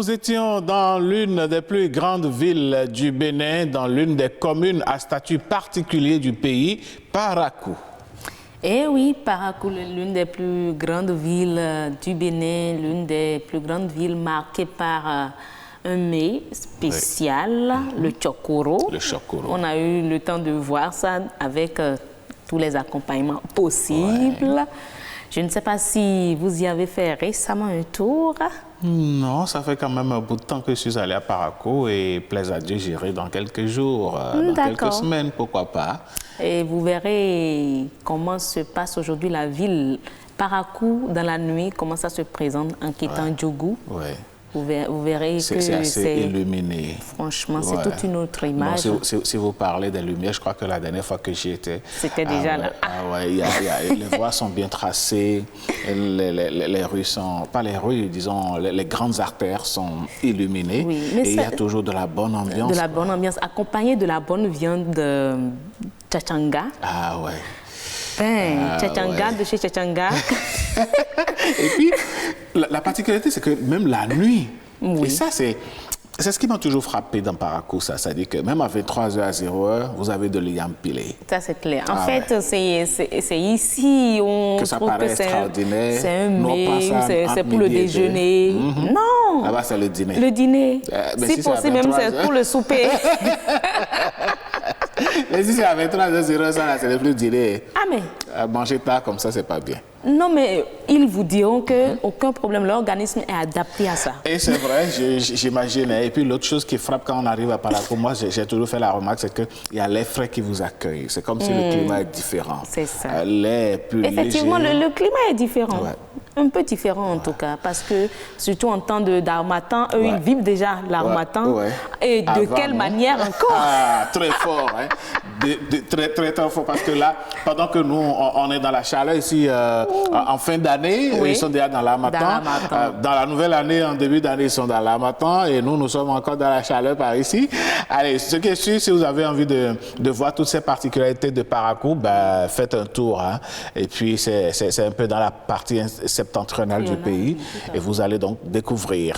Nous étions dans l'une des plus grandes villes du Bénin, dans l'une des communes à statut particulier du pays, Parakou. Eh oui, Parakou, l'une des plus grandes villes du Bénin, l'une des plus grandes villes marquées par un mets spécial, le chokoro. Le chokoro. On a eu le temps de voir ça avec tous les accompagnements possibles. Ouais. Je ne sais pas si vous y avez fait récemment un tour. Non, ça fait quand même un bout de temps que je suis allé à Parakou et plaise à Dieu, j'irai dans quelques jours, dans quelques semaines, pourquoi pas. Et vous verrez comment se passe aujourd'hui la ville. Parakou, dans la nuit, comment ça se présente en quittant Djougou. Ouais. Vous verrez que c'est assez illuminé. Franchement, c'est toute une autre image. Bon, si vous parlez des lumières, je crois que la dernière fois que j'y étais... C'était déjà là. Les voies sont bien tracées, les rues sont... Pas les rues, disons, les grandes artères sont illuminées. Oui, mais et il y a toujours de la bonne ambiance. De la bonne ambiance, accompagnée de la bonne viande de tchachanga. Ah ouais. Tchachanga de chez Tchachanga. Et puis, la particularité, c'est que même la nuit, et ça, c'est ce qui m'a toujours frappé dans Parakou, ça. C'est-à-dire que même à 23h à 0h, vous avez de l'ayam pilé. Ça, c'est clair. En fait, c'est ici on que ça trouve paraît que extraordinaire. C'est un mets, c'est pour le déjeuner. Non! Là-bas, c'est le dîner. Le dîner. Si possible, même c'est pour le souper. Mais si c'est à 23h, ça, c'est le plus dîner. Ah, mais... Manger tard comme ça, c'est pas bien. Non, mais ils vous diront qu'aucun problème, l'organisme est adapté à ça. Et c'est vrai, j'imagine. Et puis l'autre chose qui frappe quand on arrive à Parakou, moi j'ai toujours fait la remarque, c'est qu'il y a l'air frais qui vous accueille. C'est comme si le climat est différent. C'est ça. L'air plus effectivement, léger. le climat est différent. Ouais. Un peu différent en tout cas, parce que surtout en temps d'harmattan, eux ils vivent déjà l'harmattan. Et de quelle manière encore? Ah, très fort, hein? Très fort, parce que là, pendant que nous, on est dans la chaleur ici, en fin d'année, ils sont déjà dans l'harmattan. Dans la nouvelle année, en début d'année, ils sont dans l'harmattan, et nous sommes encore dans la chaleur par ici. Allez, ce qui est sûr, si vous avez envie de voir toutes ces particularités de Parakou, ben, faites un tour. Hein? Et puis, c'est un peu dans la partie septentrionale du pays, et vous allez donc découvrir.